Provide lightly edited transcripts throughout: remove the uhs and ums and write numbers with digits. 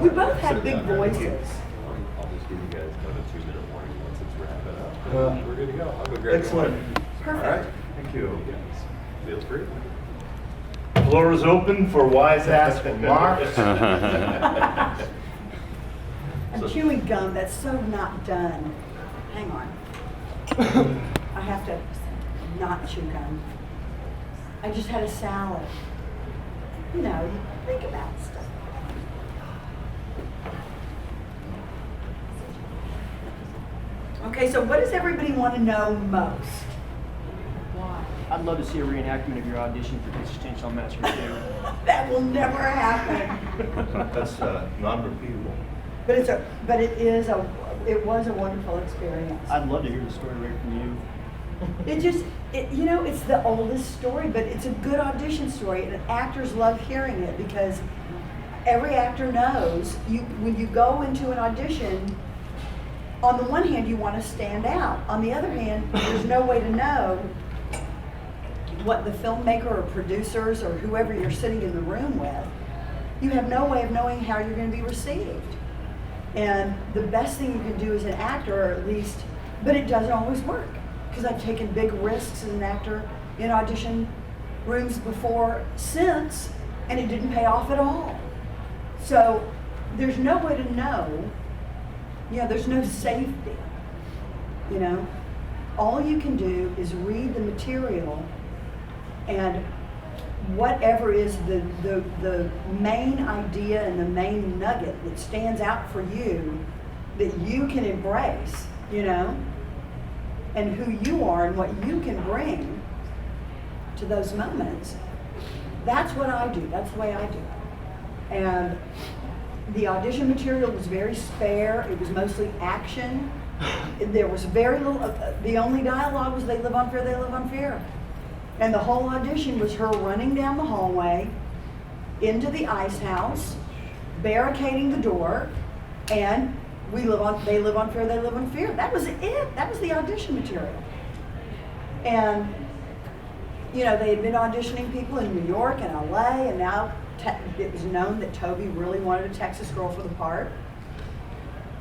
We both have big voices. I'll just give you guys kind of a 2-minute warning once it's wrapping up. We're good to go. I'll go grab Excellent. Perfect. All right, thank you. Feel free. Floor is open for wise ass remarks. I'm chewing gum, that's so not done. Hang on. I have to not chew gum. I just had a salad. You know, you think about stuff. Okay, so what does everybody want to know most? Why? I'd love to see a reenactment of your audition for Texas Chainsaw Massacre 2. That will never happen. That's non-repeatable. But it was a wonderful experience. I'd love to hear the story right from you. It's the oldest story, but it's a good audition story, and actors love hearing it because every actor knows when you go into an audition, on the one hand, you want to stand out. On the other hand, there's no way to know what the filmmaker or producers or whoever you're sitting in the room with, you have no way of knowing how you're going to be received. And the best thing you can do as an actor, or at least, but it doesn't always work. Because I've taken big risks as an actor in audition rooms since, and it didn't pay off at all. So there's no way to know, there's no safety, All you can do is read the material, and whatever is the main idea and the main nugget that stands out for you, that you can embrace, and who you are and what you can bring to those moments. That's what I do. That's the way I do it. And the audition material was very spare. It was mostly action. There was very little, the only dialogue was they live on fear, they live on fear. And the whole audition was her running down the hallway into the ice house, barricading the door, and they live on fear, they live on fear. That was it. That was the audition material. And, they had been auditioning people in New York and LA, and now it was known that Toby really wanted a Texas girl for the part.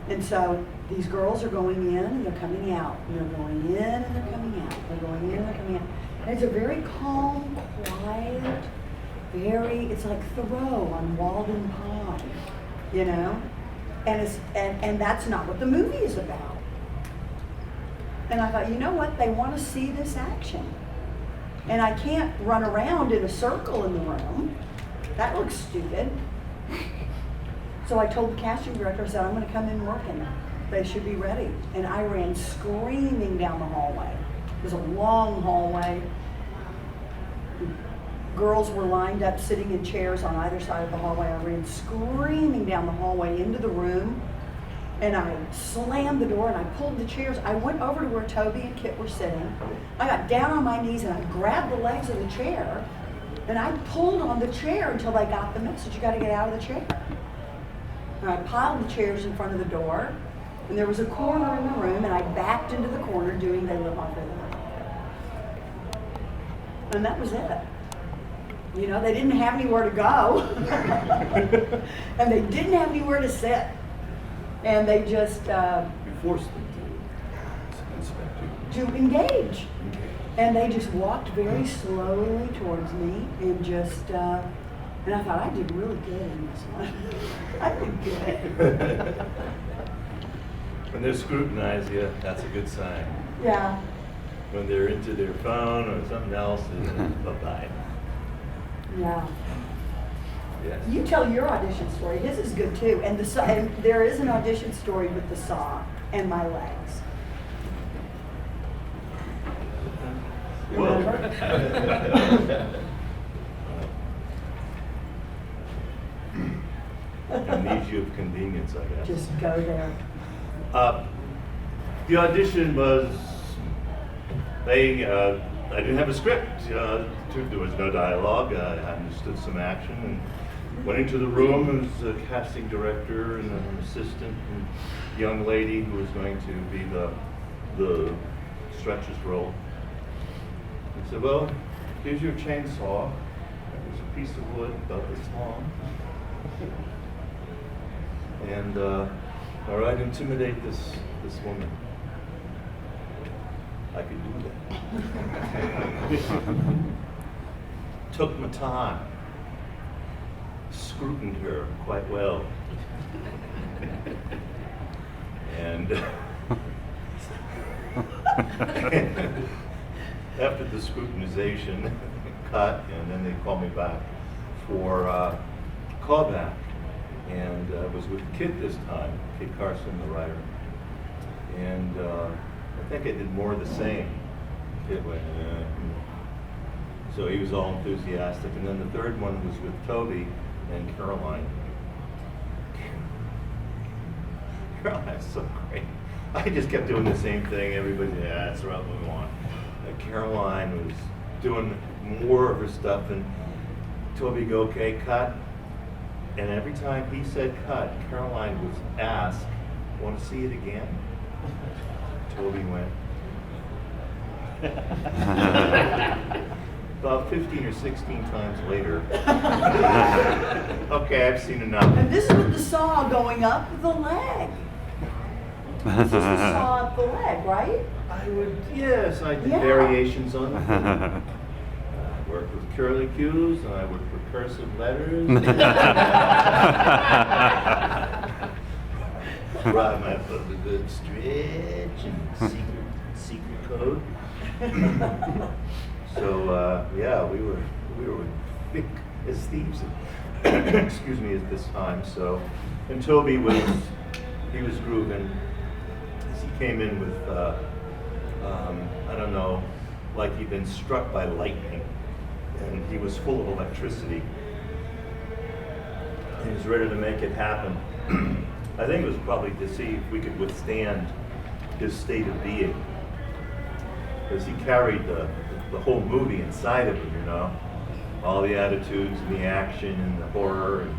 And so these girls are going in and they're coming out. And they're going in and they're coming out. They're going in and they're coming out. And it's a very calm, quiet, it's like Thoreau on Walden Pond, And that's not what the movie is about. And I thought, you know what? They want to see this action. And I can't run around in a circle in the room. That looks stupid. So I told the casting director, I said, I'm going to come in working. They should be ready. And I ran screaming down the hallway. It was a long hallway. Girls were lined up sitting in chairs on either side of the hallway. I ran screaming down the hallway into the room, and I slammed the door and I pulled the chairs. I went over to where Toby and Kit were sitting. I got down on my knees and I grabbed the legs of the chair and I pulled on the chair until they got the message, you got to get out of the chair. And I piled the chairs in front of the door, and there was a corner in the room, and I backed into the corner doing They Live on Fear. And that was it. They didn't have anywhere to go. And they didn't have anywhere to sit. And they just... You forced them to engage. And they just walked very slowly towards me and just... and I thought, I did really good in this one. I did good. When they scrutinize you, that's a good sign. Yeah. When they're into their phone or something else, bye-bye. Yeah. Yes. You tell your audition story. His is good too. And and there is an audition story with the saw and my legs. Remember? Amnesia of convenience, I guess. Just go there. The audition was, I didn't have a script. There was no dialogue. I understood some action and went into the room. There was a casting director and an assistant and a young lady who was going to be the stretches role. I said, well, here's your chainsaw. There's a piece of wood about this long. and all right, intimidate this woman. I could do that. Took my time, scrutined her quite well, and after the scrutinization, cut, and then they called me back for callback, and I was with Kid this time, Kid Carson, the writer, and I think I did more of the same. Kid went, so he was all enthusiastic, and then the third one was with Toby and Caroline. Caroline's so great. I just kept doing the same thing. Everybody, yeah, that's what we want. Caroline was doing more of her stuff, and Toby go, okay, cut. And every time he said cut, Caroline was asked, want to see it again? Toby went. About 15 or 16 times later. Okay, I've seen enough. And this is with the saw going up the leg. This is the saw up the leg, right? Yes, I did variations on it. I worked with curlicues, and I worked with cursive letters. Brought my book a good stretch and secret code. So yeah, we were thick as thieves. Excuse me, at this time. So, and Toby was grooving. He came in with I don't know, like he'd been struck by lightning, and he was full of electricity. He was ready to make it happen. I think it was probably to see if we could withstand his state of being, because he carried the whole movie inside of him, you know, all the attitudes and the action and the horror, and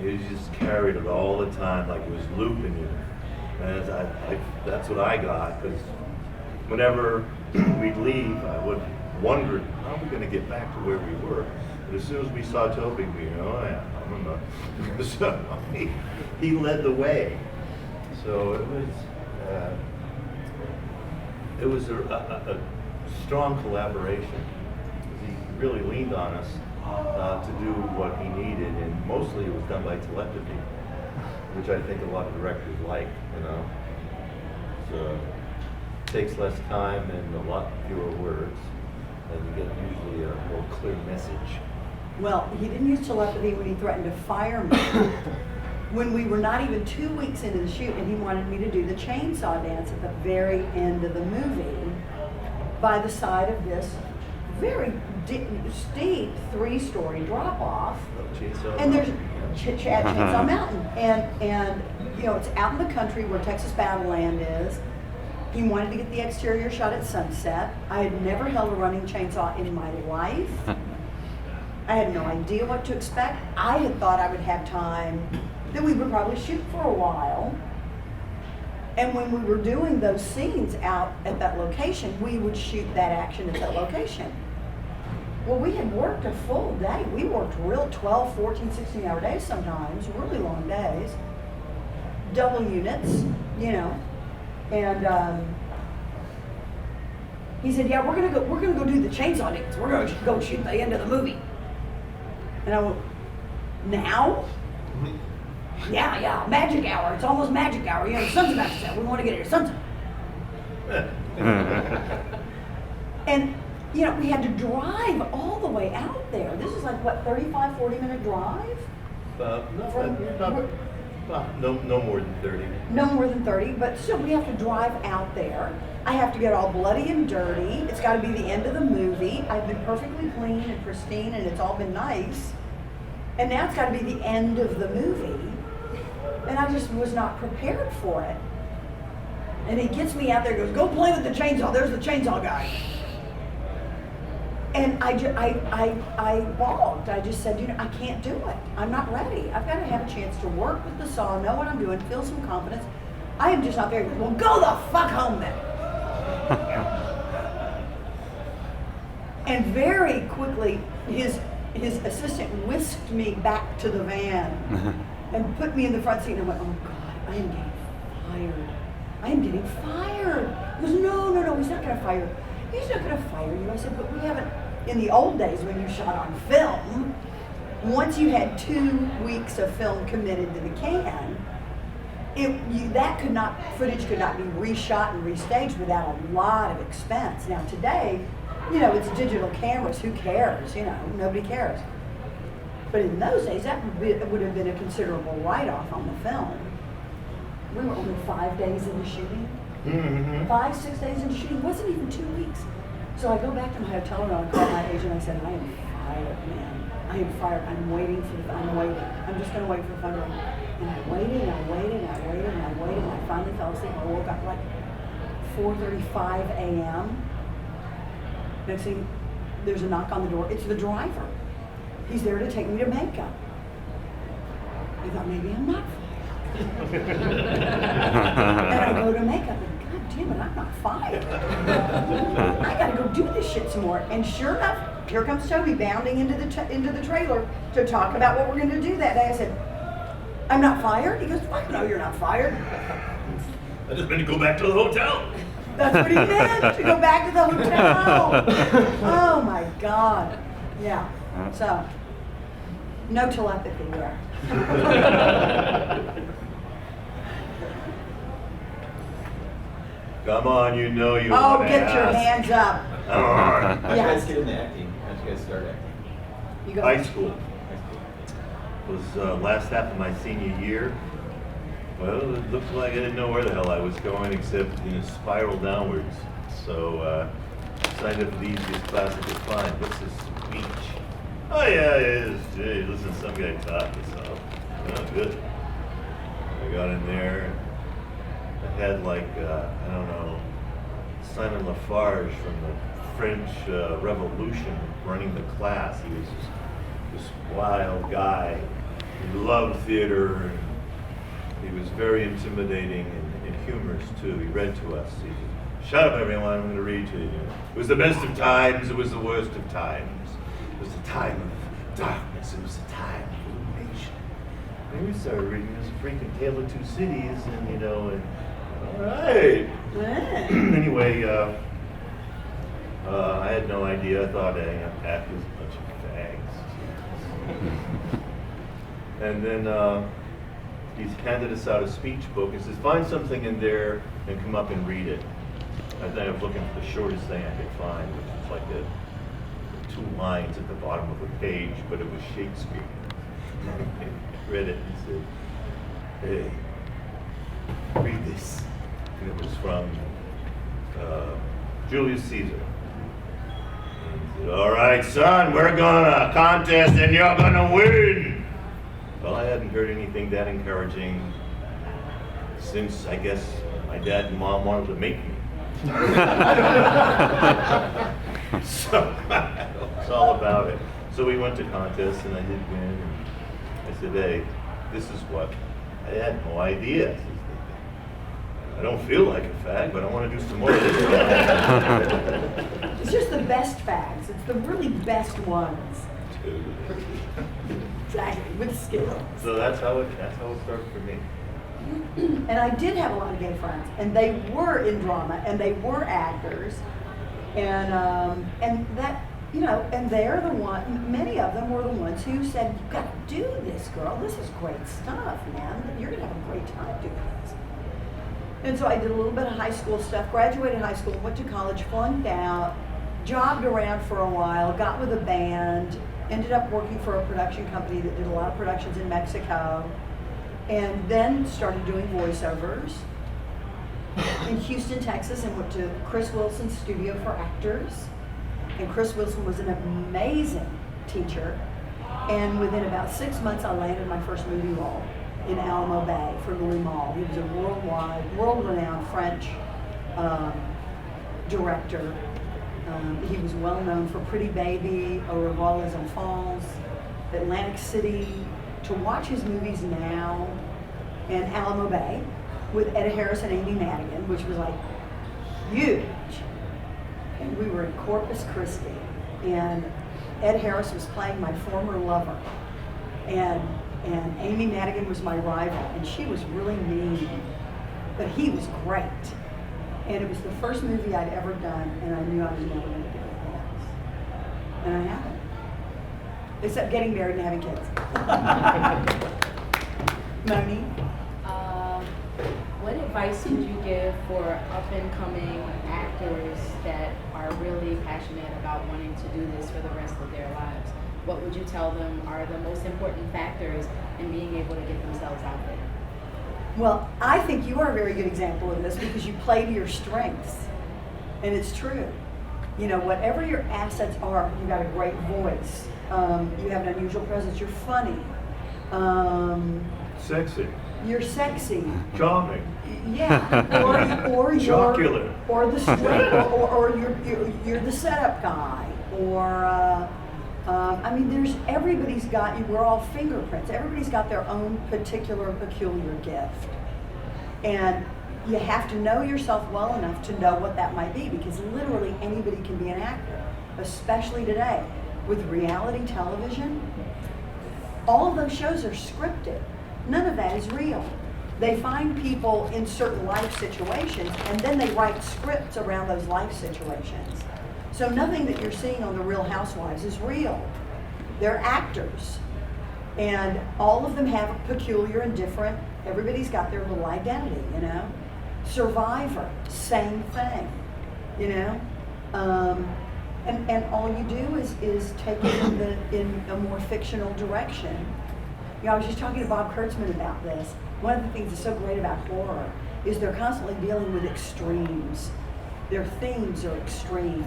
he just carried it all the time, like it was looping you. And that's what I got, because whenever we'd leave, I would wonder, how are we going to get back to where we were? But as soon as we saw Toby, we, oh yeah, I don't know. So he led the way. So it was a strong collaboration. He really leaned on us to do what he needed, and mostly it was done by telepathy, which I think a lot of directors like, you know. So it takes less time and a lot fewer words, and you get usually a more clear message. Well, he didn't use telepathy when he threatened to fire me. When we were not even 2 weeks into the shoot, and he wanted me to do the chainsaw dance at the very end of the movie by the side of this very steep 3-story drop-off. And there's Chainsaw Mountain, and you know, it's out in the country where Texas Battleland is. He wanted to get the exterior shot at sunset. I had never held a running chainsaw in my life. I had no idea what to expect. I had thought I would have time, that we would probably shoot for a while. And when we were doing those scenes out at that location, we would shoot that action at that location. Well, we had worked a full day. We worked real 12, 14, 16-hour days sometimes, really long days. Double units, you know. And he said, yeah, we're gonna go do the chainsaw dance. We're gonna go shoot the end of the movie. And I went, now? Yeah, magic hour. It's almost magic hour. You know, the sun's about to set. We want to get here. Sun's. And, you know, we had to drive all the way out there. This is like, what, 35, 40-minute drive? No more than 30. No more than 30, but still, we have to drive out there. I have to get all bloody and dirty. It's got to be the end of the movie. I've been perfectly clean and pristine, and it's all been nice. And now it's got to be the end of the movie. And I just was not prepared for it. And he gets me out there and goes, go play with the chainsaw. There's the chainsaw guy. And I balked. I just said, you know, I can't do it. I'm not ready. I've got to have a chance to work with the saw, know what I'm doing, feel some confidence. I am just not there. Well, go the fuck home then. And very quickly, his assistant whisked me back to the van. and put me in the front seat. And I went, oh God, I am getting fired. I am getting fired. He goes, no, he's not going to fire. He's not going to fire you. I said, but we haven't, in the old days when you shot on film, once you had 2 weeks of film committed to the can, footage could not be reshot and restaged without a lot of expense. Now today, it's digital cameras. Who cares? Nobody cares. But in those days, that would have been a considerable write-off on the film. We were only 5 days into shooting. Mm-hmm. 5, 6 days into shooting. It wasn't even 2 weeks. So I go back to my hotel room and I call my agent. I said, I am fired, man. I am fired. I'm waiting. I'm just going to wait for the phone to ring. And I waited, and I waited, and I waited, and I waited, and I finally fell asleep. I woke up like 4:35 a.m. Next thing, there's a knock on the door. It's the driver. He's there to take me to makeup. I thought maybe I'm not fired. And I go to makeup, and God damn it, I'm not fired. I gotta go do this shit some more. And sure enough, here comes Toby bounding into the trailer to talk about what we're gonna do that day. I said, I'm not fired? He goes, fuck no, you're not fired. I just meant to go back to the hotel. That's what he meant, to go back to the hotel. Oh my God. Yeah. So, no telepathy there. Come on, you know you Oh, want to get your ask. hands up. Come on. How'd you Yes. guys get into acting? How'd you guys start acting? You go. High school was last half of my senior year. Well, it looked like I didn't know where the hell I was going except spiral downwards. So decided for the easiest class I could find. What's this speech? Oh yeah, it is. Hey, listen to some guy talk yourself. Oh, good. I got in there. I had I don't know, Simon Lafarge from the French Revolution running the class. He was this wild guy. He loved theater, and he was very intimidating and humorous too. He read to us. He said, shut up everyone, I'm going to read to you. It was the best of times, it was the worst of times. It was a time of darkness, it was a time of illumination. And we started reading this freaking Tale of Two Cities, and all right. Anyway, I had no idea. I thought actors was a bunch of fags. And then he handed us out a speech book and says, find something in there and come up and read it. I think I was looking for the shortest thing I could find, which was like 2 lines at the bottom of a page, but it was Shakespeare. I read it and said, hey, read this. And it was from Julius Caesar. And he said, all right, son, we're gonna contest and you're gonna win. Well, I hadn't heard anything that encouraging since, I guess, my dad and mom wanted to make me. So it's all about it. So we went to contests and I did win. And I said, hey, this is what I had no idea. I don't feel like a fag, but I want to do some more of this. It's just the best fags. It's the really best ones. Exactly, with skill. So that's how it started for me. And I did have a lot of gay friends, and they were in drama, and they were actors, and that, and they're the one. Many of them were the ones who said, "You've got to do this, girl. This is great stuff, man. You're gonna have a great time doing this." And so I did a little bit of high school stuff. Graduated high school, went to college, flunked out, jobbed around for a while, got with a band, ended up working for a production company that did a lot of productions in Mexico. And then started doing voiceovers in Houston, Texas, and went to Chris Wilson's studio for actors. And Chris Wilson was an amazing teacher. And within about 6 months, I landed my first movie role in Alamo Bay for Louis Malle. He was a world-renowned French director. He was well known for Pretty Baby, Au revoir les enfants, Atlantic City. To watch his movies now, and Alamo Bay with Ed Harris and Amy Madigan, which was like huge. And we were in Corpus Christi, and Ed Harris was playing my former lover, and And Amy Madigan was my rival, and she was really mean, but he was great. And it was the first movie I'd ever done, and I knew I was never going to do anything else. And I haven't. Except getting married and having kids. Moni? What advice would you give for up-and-coming actors that are really passionate about wanting to do this for the rest of their lives? What would you tell them are the most important factors in being able to get themselves out there? Well, I think you are a very good example of this because you play to your strengths. And it's true. You know, whatever your assets are, you got a great voice. You have an unusual presence. You're funny. Sexy. You're sexy. Charming. Yeah. Or you're Jocular. or the straight, or you're the setup guy. Or I mean, there's everybody's got. We're all fingerprints. Everybody's got their own particular peculiar gift, and you have to know yourself well enough to know what that might be, because literally anybody can be an actor, especially today with reality television. All of those shows are scripted. None of that is real. They find people in certain life situations, and then they write scripts around those life situations. So nothing that you're seeing on The Real Housewives is real. They're actors. And all of them have a peculiar and different, everybody's got their little identity, you know? Survivor, same thing, you know? And all you do is take it in a more fictional direction. You know, I was just talking to Bob Kurtzman about this. One of the things that's so great about horror is they're constantly dealing with extremes. Their themes are extreme.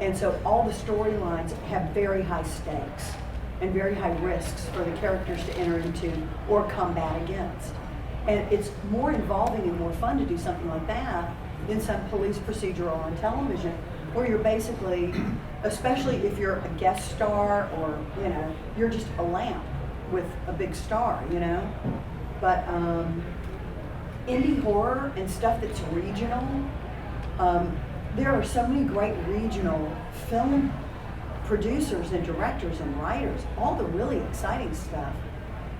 And so all the storylines have very high stakes and very high risks for the characters to enter into or combat against. And it's more involving and more fun to do something like that than some police procedural on television, where you're basically, especially if you're a guest star or, you know, you're just a lamp with a big star, you know? But indie horror and stuff that's regional, there are so many great regional film producers and directors and writers. All the really exciting stuff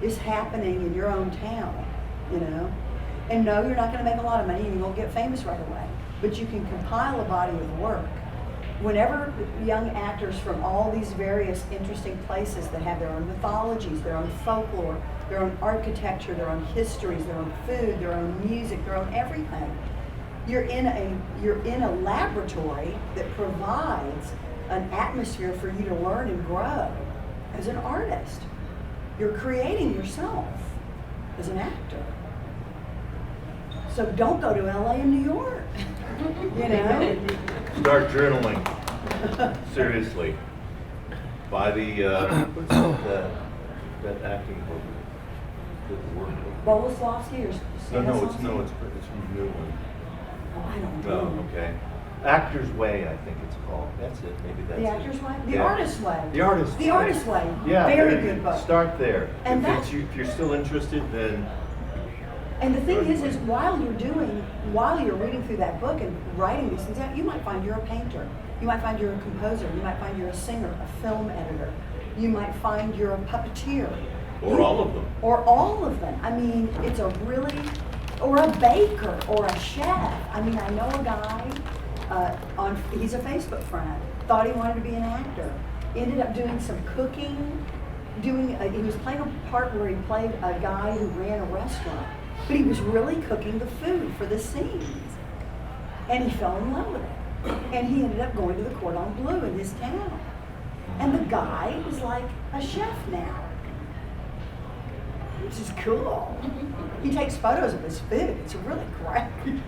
is happening in your own town, you know? And no, you're not gonna make a lot of money and you won't get famous right away, but you can compile a body of work. Whenever young actors from all these various interesting places that have their own mythologies, their own folklore, their own architecture, their own histories, their own food, their own music, their own everything, you're in a laboratory that provides an atmosphere for you to learn and grow as an artist. You're creating yourself as an actor. So don't go to LA and New York, you know? Start journaling. Seriously. By the, what's that acting book? The word book. Boleslavsky or No, it's a new one. Oh, I don't No, know. okay. Actor's Way, I think it's called. That's it, maybe that's it. The Actor's Way? The Yeah. Artist's Way. The Artist's The Way. Artist's Way. Yeah. Very there you good book. Start there. And If you're still interested, then And the thing is while you're reading through that book and writing these things out, you might find you're a painter. You might find you're a composer. You might find you're a singer, a film editor. You might find you're a puppeteer. or all of them. Or all of them. I mean, it's a really, or a baker, or a chef. I mean, I know a guy, he's a Facebook friend, thought he wanted to be an actor, ended up doing some cooking, he was playing a part where he played a guy who ran a restaurant, but he was really cooking the food for the scenes. And he fell in love with it. And he ended up going to the Cordon Bleu in his town. And the guy is like a chef now, which is cool. He takes photos of his food. It's really great.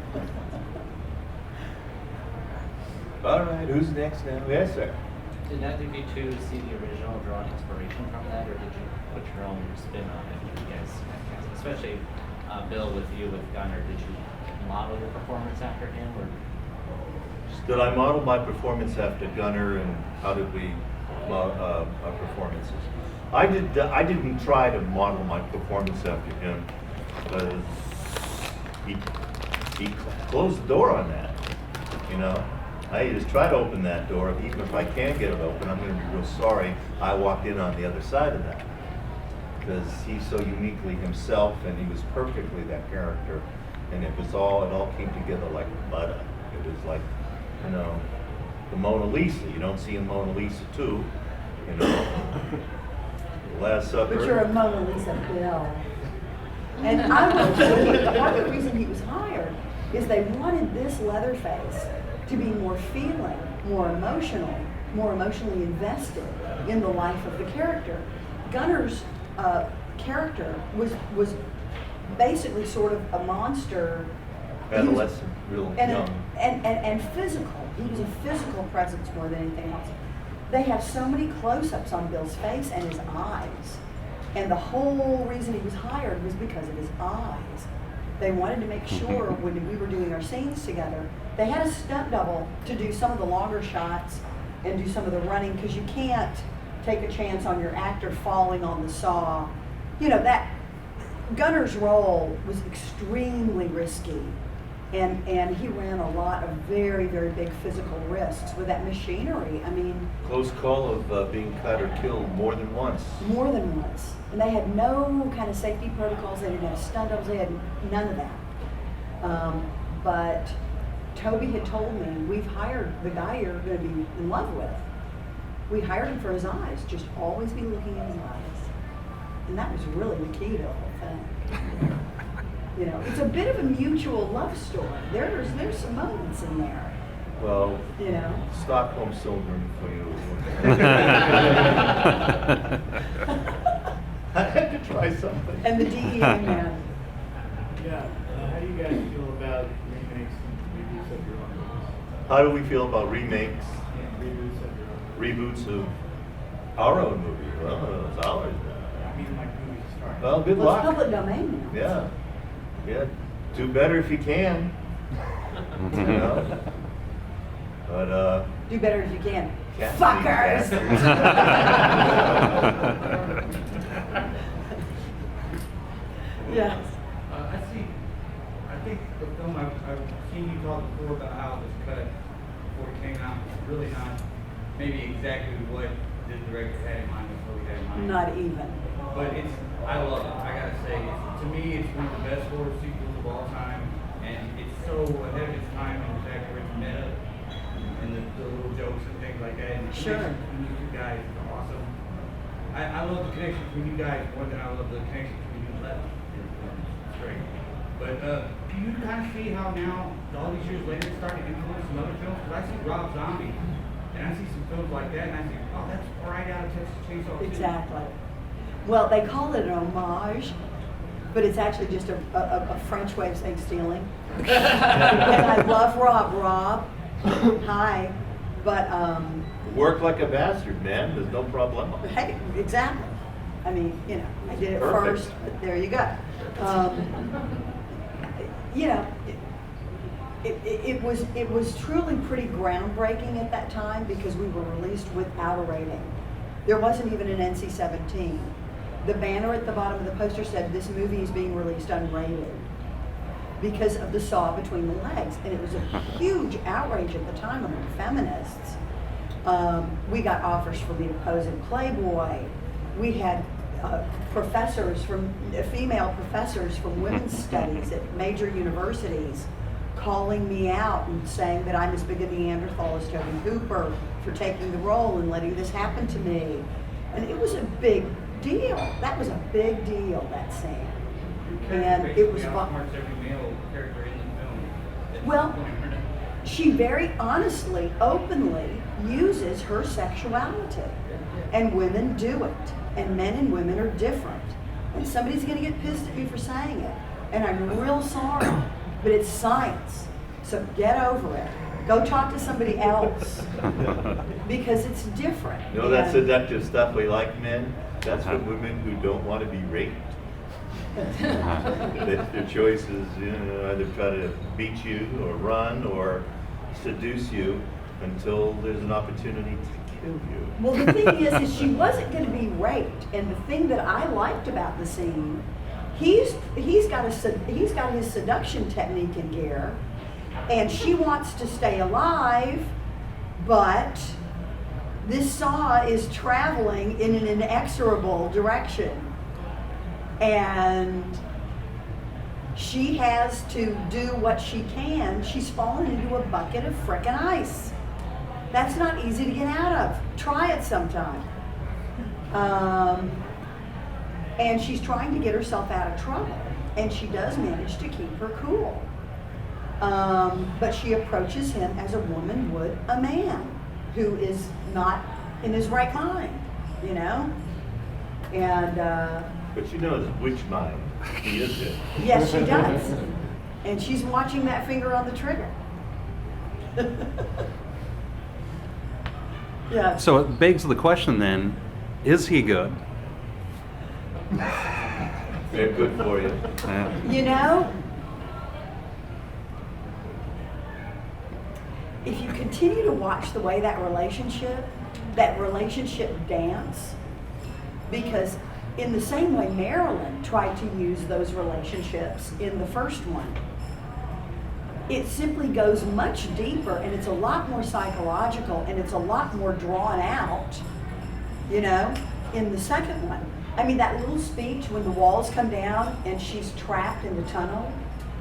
All right, who's next now? Yes, sir. Did either of you two see the original, draw an inspiration from that, or did you put your own spin on it? You guys, especially Bill, with you with Gunner, did you model your performance after him, or? Did I model my performance after Gunner, and how did we our performances? I didn't try to model my performance after him because he closed the door on that. You know, I just try to open that door. Even if I can't get it open, I'm going to be real sorry I walked in on the other side of that. because he's so uniquely himself, and he was perfectly that character, and it all came together like butter. It was like, you know, the Mona Lisa. You don't see a Mona Lisa too, you know. The Last Supper. But you're a Mona Lisa Bill. And I will tell you, part of the reason he was hired is they wanted this Leatherface to be more feeling, more emotional, more emotionally invested in the life of the character. Gunner's character was basically sort of a monster. Adolescent, real young. And physical. He was a physical presence more than anything else. They have so many close-ups on Bill's face and his eyes. And the whole reason he was hired was because of his eyes. They wanted to make sure when we were doing our scenes together, they had a stunt double to do some of the longer shots and do some of the running, because you can't take a chance on your actor falling on the saw. You know, that Gunner's role was extremely risky. And he ran a lot of very, very big physical risks with that machinery. I mean, Close call of being cut or killed more than once. more than once. And they had no kind of safety protocols. They didn't have stunt doubles. They had none of that. But Toby had told me, we've hired the guy you're going to be in love with. We hired him for his eyes. Just always be looking in his eyes. And that was really the key to the whole thing. You know, it's a bit of a mutual love story. There's some moments in there. Well, You know. Stockholm Syndrome for you. I had to try something. And the DEA man. Yeah, how do you guys feel about remakes and reboots of your own movies? How do we feel about remakes, Yeah, reboots of your own reboots of our own movie? Well, it's ours movies. now. I mean, like movies starring. Well, good Well, it's luck. public domain now. Yeah, yeah. Do better if you can. You know? But Do better if you can. Cats Fuckers! being Yeah. I think the film, I've seen you talk before about how it was cut before it came out. It's really not maybe exactly what the director had in mind before he had in mind. Not even. But I love it. I gotta say, to me, it's one of the best horror sequels of all time. And it's so ahead of its time in the fact where it's meta and the little jokes and things like that. And the Sure. connection between you two guys is awesome. I love the connection between you guys more than I love the connection between you left. It's great. But do you kind of see how now, all these years later, it's starting to influence some other films? Because I see Rob Zombie, and I see some films like that, and I think, oh, that's right out of Texas Chainsaw 2. Exactly. Well, they call it an homage, but it's actually just a French way of saying stealing. And I love Rob. Hi. But, work like a bastard, man. There's no problem. hey, exactly. I mean, you know, I did it Perfect. first, but there you go. You know, it was truly pretty groundbreaking at that time because we were released without a rating. There wasn't even an NC-17. The banner at the bottom of the poster said, "This movie is being released unrated," because of the saw between the legs. And it was a huge outrage at the time among feminists. We got offers for me to pose in Playboy. We had female professors from women's studies at major universities calling me out and saying that I'm as big a Neanderthal as Toby Hooper for taking the role and letting this happen to me. And it was a big deal. That was a big deal, that scene. And it was outsmarts every male character in the film. That's Well, the point, right? she very honestly, openly uses her sexuality. And women do it. And men and women are different. And somebody's going to get pissed at me for saying it. And I'm real sorry. But it's science. So get over it. Go talk to somebody else. Because it's different. You know that And- seductive stuff we like, men? That's for women who don't want to be raped. Their choice is, you know, either try to beat you or run or seduce you until there's an opportunity to kill you. Well, the thing is she wasn't going to be raped, and the thing that I liked about the scene, he's got his seduction technique in gear, and she wants to stay alive, but this saw is traveling in an inexorable direction, And she has to do what she can. She's fallen into a bucket of frickin' ice. That's not easy to get out of. Try it sometime. And she's trying to get herself out of trouble. And she does manage to keep her cool. But she approaches him as a woman would a man who is not in his right mind, you know? And But she knows which mind he is in. yes, she does. And she's watching that finger on the trigger. Yeah. So it begs the question then, is he good? They're good for you. You know, if you continue to watch the way that relationship dance, because in the same way Marilyn tried to use those relationships in the first one, it simply goes much deeper and it's a lot more psychological and it's a lot more drawn out, you know, in the second one. I mean, that little speech when the walls come down and she's trapped in the tunnel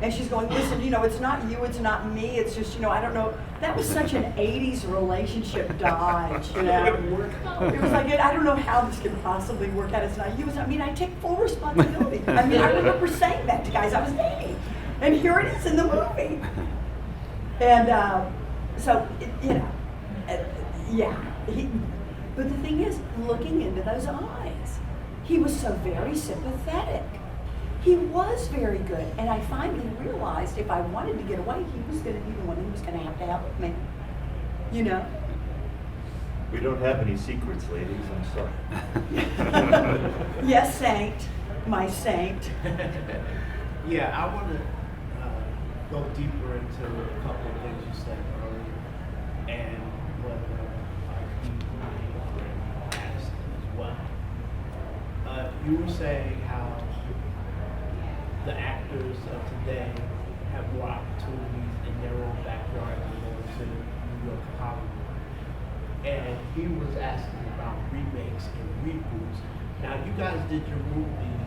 and she's going, listen, you know, it's not you, it's not me, it's just, you know, I don't know. That was such an 80s relationship dodge, you know. It was like, I don't know how this could possibly work out. It's not you, it's not me. And I take full responsibility. I mean, I remember saying that to guys I was dating. And here it is in the movie. And so, you know, yeah. But the thing is, looking into those eyes, he was so very sympathetic. He was very good. And I finally realized if I wanted to get away, he was going to be the one who was going to have with me. You know? We don't have any secrets, ladies. I'm sorry. Yes, saint. My saint. Yeah, I want to go deeper into a couple of things you said earlier, and what our asked as well. You were saying how the actors of today have more opportunities in their own backyard than going to New York Hollywood. And he was asking about remakes and reboots. Now, you guys did your movie,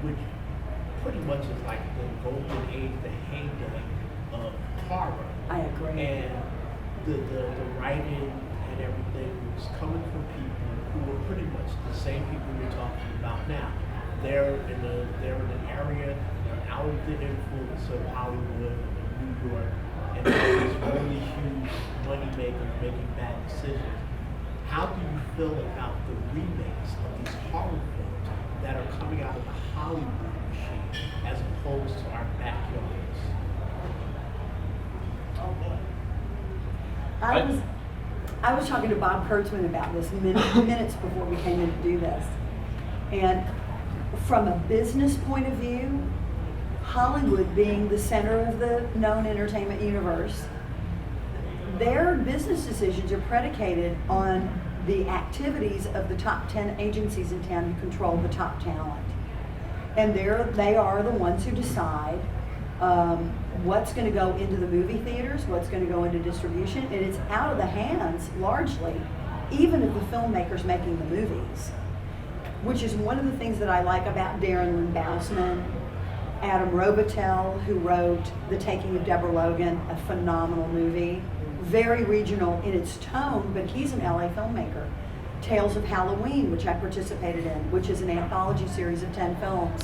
which pretty much is like the golden age, the heyday of horror. I agree. And the writing and everything was coming from people who were pretty much the same people you're talking about now. They're in an area, they're out of the influence of Hollywood and New York, and they're these really huge money makers making bad decisions. How do you feel about the remakes of these horror films that are coming out of the Hollywood machine as opposed to our backyards? I was talking to Bob Kurtzman about this minutes before we came in to do this. And from a business point of view, Hollywood being the center of the known entertainment universe, their business decisions are predicated on the activities of the top 10 agencies in town who control the top talent. And they are the ones who decide what's going to go into the movie theaters, what's going to go into distribution, and it's out of the hands, largely, even of the filmmakers making the movies, which is one of the things that I like about Darren Lynn Bousman, Adam Robitel, who wrote The Taking of Deborah Logan, a phenomenal movie, very regional in its tone, but he's an LA filmmaker. Tales of Halloween, which I participated in, which is an anthology series of 10 films.